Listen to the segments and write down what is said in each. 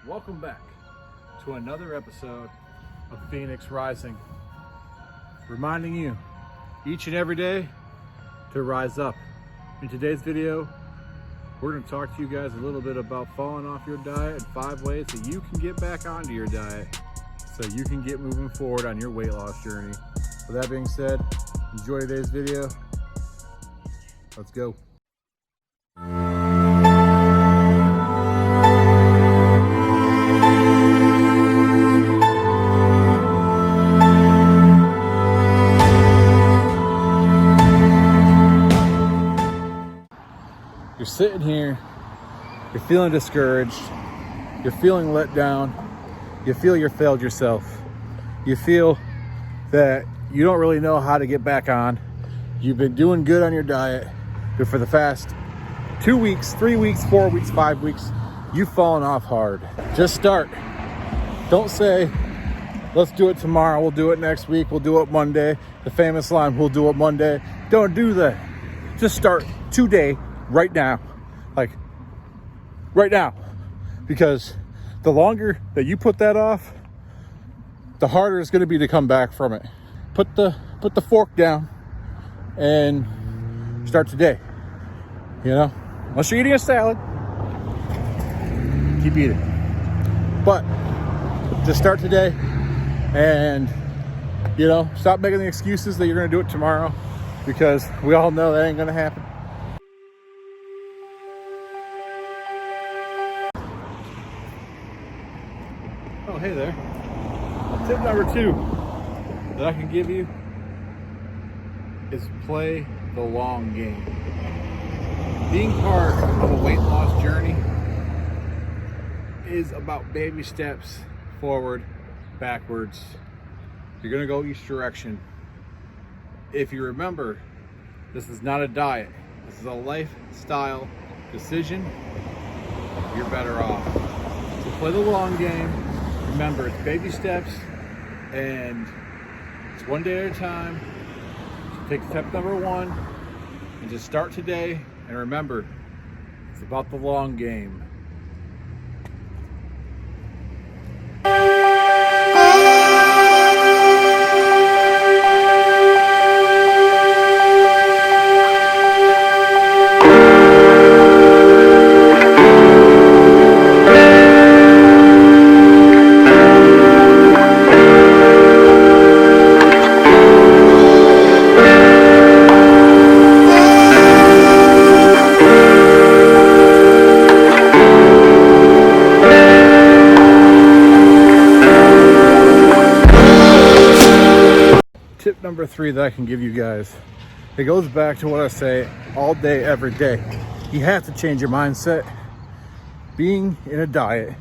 Welcome back to another episode of PhoenixRising, reminding you each and every day to rise up. In today's video, we're going to talk to you guys a little bit about falling off your diet and 5 ways that you can get back onto your diet so you can get moving forward on your weight loss journey. With that being said, enjoy today's video. Let's go. You're sitting here, you're feeling discouraged, you're feeling let down, you feel you failed yourself, you feel that you don't really know how to get back on. You've been doing good on your diet, but for the past 2 weeks, 3 weeks, 4 weeks, 5 weeks, you've fallen off hard. Just start. Don't say, let's do it tomorrow, we'll do it next week, we'll do it Monday. The famous line, we'll do it Monday. Don't do that. Just start today. Right now, like right now, because the longer that you put that off, the harder it's going to be to come back from it. Put the fork down and start today. You know, unless you're eating a salad, keep eating. But just start today, and you know, stop making the excuses that you're going to do it tomorrow, because we all know that ain't going to happen. Oh, hey there. Tip number 2 that I can give you is play the long game. Being part of a weight loss journey is about baby steps forward, backwards. You're gonna go each direction. If you remember, this is not a diet. This is a lifestyle decision. You're better off. So play the long game. Remember, it's baby steps, and it's one day at a time. So take step number 1 and just start today. And remember, it's about the long game. Tip number 3 that I can give you guys, it goes back to what I say all day, every day. You have to change your mindset. Being in a diet,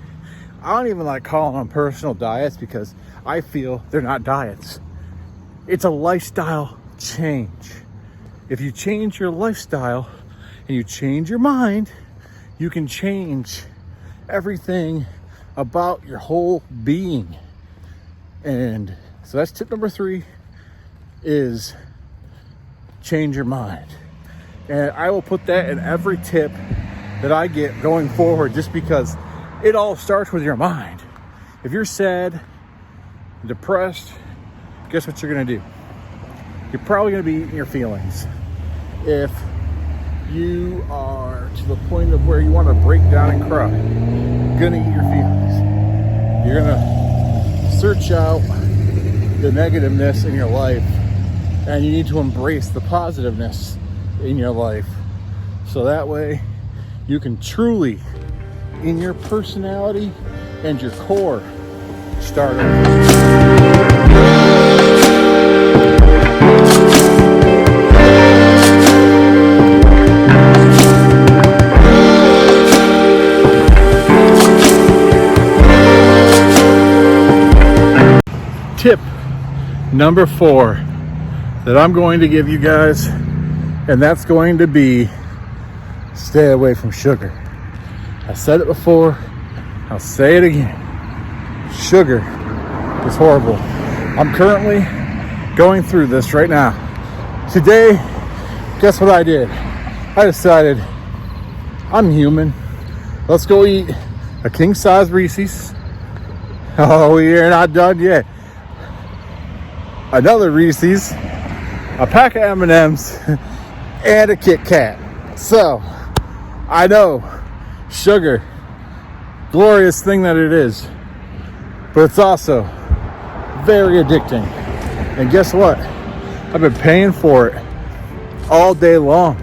I don't even like calling them personal diets because I feel they're not diets. It's a lifestyle change. If you change your lifestyle and you change your mind, you can change everything about your whole being. And so that's tip number 3, is change your mind. And I will put that in every tip that I get going forward, just because it all starts with your mind. If you're sad, depressed, guess what you're gonna do? You're probably gonna be eating your feelings. If you are to the point of where you want to break down and cry, you're gonna eat your feelings. You're gonna search out the negativeness in your life, and you need to embrace the positiveness in your life, so that way you can truly, in your personality and your core, start Tip number 4 that I'm going to give you guys, and that's going to be stay away from sugar. I said it before, I'll say it again. Sugar is horrible. I'm currently going through this right now. Today, guess what I did? I decided I'm human. Let's go eat a king size Reese's. Oh, we're not done yet. Another Reese's, a pack of M&Ms, and a Kit Kat. So, I know, sugar, glorious thing that it is, but it's also very addicting. And guess what? I've been paying for it all day long.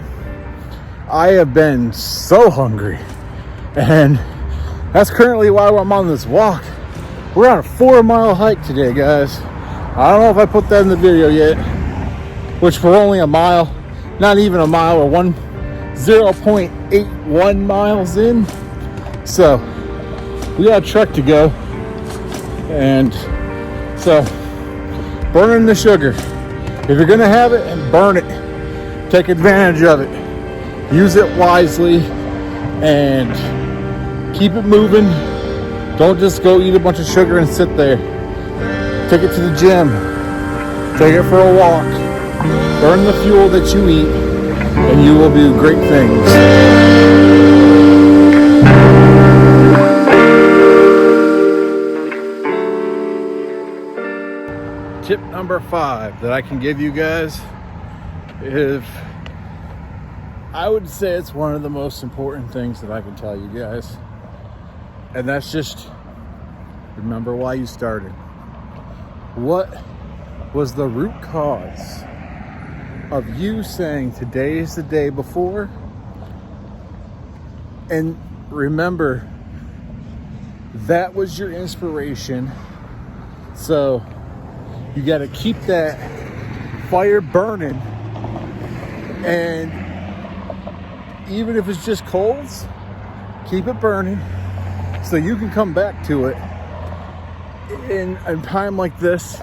I have been so hungry, and that's currently why I'm on this walk. We're on a 4-mile hike today, guys. I don't know if I put that in the video yet, which we're only a mile, not even a mile, we're 0.81 miles in. So we got a trek to go, and so burning the sugar. If you're gonna have it, burn it. Take advantage of it. Use it wisely and keep it moving. Don't just go eat a bunch of sugar and sit there. Take it to the gym. Take it for a walk. Burn the fuel that you eat, and you will do great things. Tip number 5 that I can give you guys, if I would say it's one of the most important things that I can tell you guys, and that's just remember why you started. What was the root cause of you saying today is the day before? And remember, that was your inspiration. So you got to keep that fire burning, and even if it's just coals, keep it burning so you can come back to it in a time like this.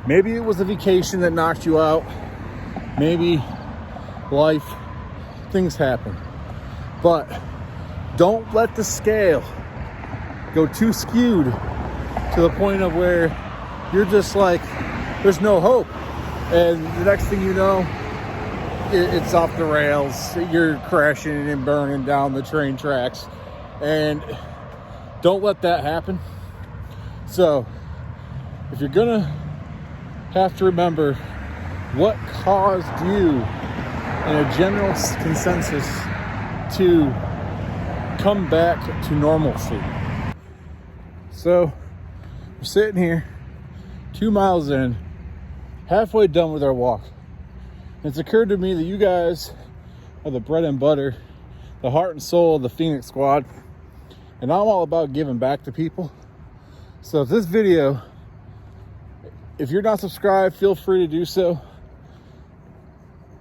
Maybe it was a vacation that knocked you out. Maybe life, things happen. But don't let the scale go too skewed to the point of where you're just like, there's no hope. And the next thing you know, it's off the rails. You're crashing and burning down the train tracks. And don't let that happen. So, if you're gonna have to remember what caused you, in a general consensus, to come back to normalcy. So, we're sitting here, 2 miles in, halfway done with our walk. It's occurred to me that you guys are the bread and butter, the heart and soul of the Phoenix squad, and I'm all about giving back to people. So if this video, if you're not subscribed, feel free to do so.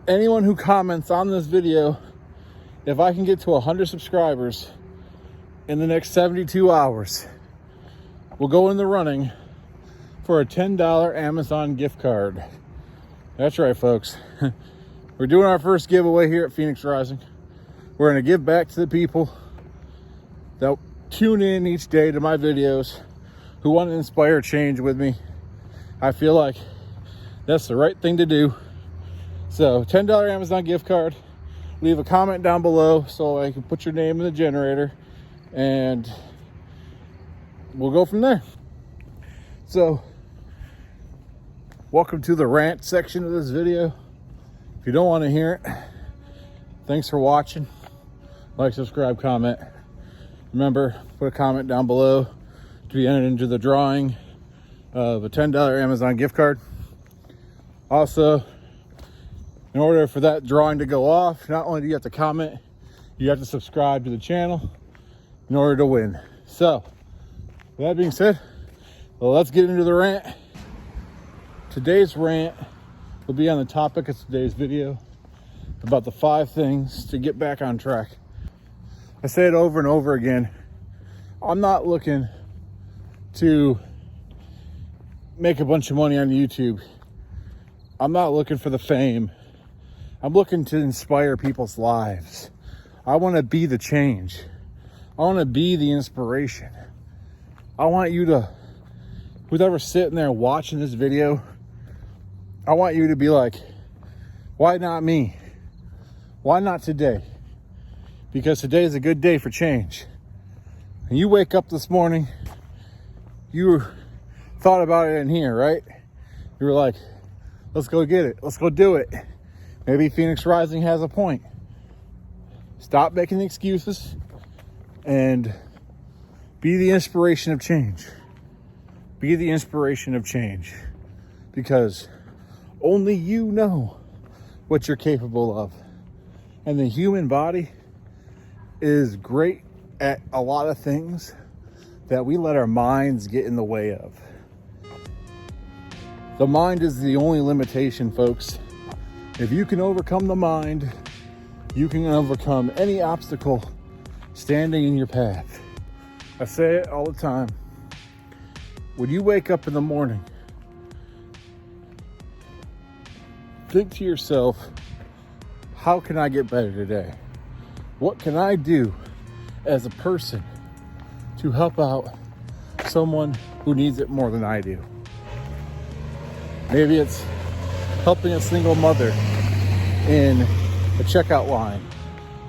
Anyone who comments on this video, if I can get to 100 subscribers in the next 72 hours, we'll go in the running for a $10 Amazon gift card. That's right, folks. We're doing our first giveaway here at PhoenixRising. We're going to give back to the people that tune in each day to my videos, who want to inspire change with me. I feel like that's the right thing to do. So $10 Amazon gift card. Leave a comment down below so I can put your name in the generator, and we'll go from there. So welcome to the rant section of this video. If you don't want to hear it, thanks for watching. Like, subscribe, comment. Remember, put a comment down below to be entered into the drawing of a $10 Amazon gift card. Also, in order for that drawing to go off, not only do you have to comment, you have to subscribe to the channel in order to win. So, with that being said, well, let's get into the rant. Today's rant will be on the topic of today's video, about the 5 things to get back on track. I say it over and over again. I'm not looking to make a bunch of money on YouTube. I'm not looking for the fame. I'm looking to inspire people's lives. I want to be the change. I want to be the inspiration. I want you to, whoever's sitting there watching this video, I want you to be like, why not me? Why not today? Because today is a good day for change. And you wake up this morning, you thought about it in here, right? You were like, let's go get it. Let's go do it. Maybe PhoenixRising has a point. Stop making excuses and be the inspiration of change. Be the inspiration of change. Because only you know what you're capable of. And the human body is great at a lot of things that we let our minds get in the way of. The mind is the only limitation, folks. If you can overcome the mind, you can overcome any obstacle standing in your path. I say it all the time. When you wake up in the morning, think to yourself, how can I get better today? What can I do as a person to help out someone who needs it more than I do? Maybe it's helping a single mother in a checkout line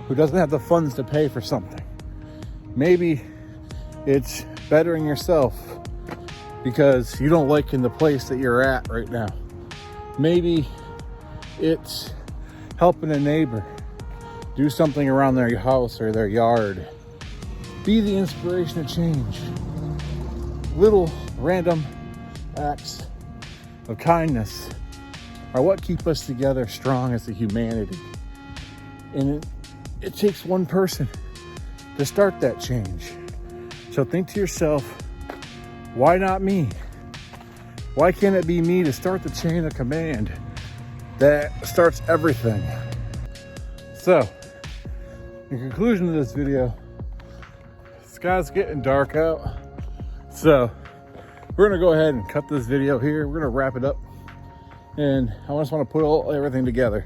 who doesn't have the funds to pay for something. Maybe it's bettering yourself because you don't like in the place that you're at right now. Maybe it's helping a neighbor do something around their house or their yard. Be the inspiration of change. Little random acts of kindness are what keep us together strong as a humanity. And it takes one person to start that change. So think to yourself, why not me? Why can't it be me to start the chain of command that starts everything? So, in conclusion of this video, the sky's getting dark out. So, we're gonna go ahead and cut this video here. We're gonna wrap it up. And I just wanna put everything together.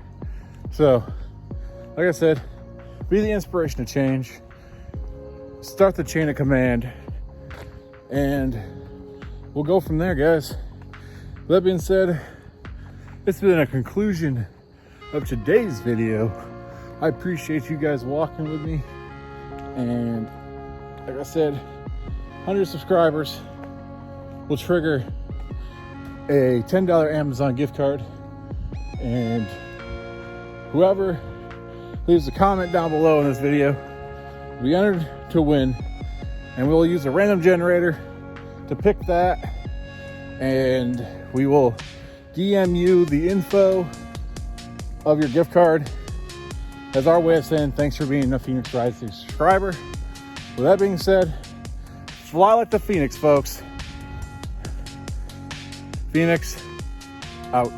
So, like I said, be the inspiration of change. Start the chain of command. And we'll go from there, guys. With that being said, it's been a conclusion of today's video. I appreciate you guys walking with me. And like I said, 100 subscribers will trigger a $10 Amazon gift card. And whoever leaves a comment down below in this video will be entered to win. And we'll use a random generator to pick that. And we will DM you the info of your gift card as our way of saying thanks for being a PhoenixRising subscriber. With that being said, fly like the Phoenix, folks. Phoenix out.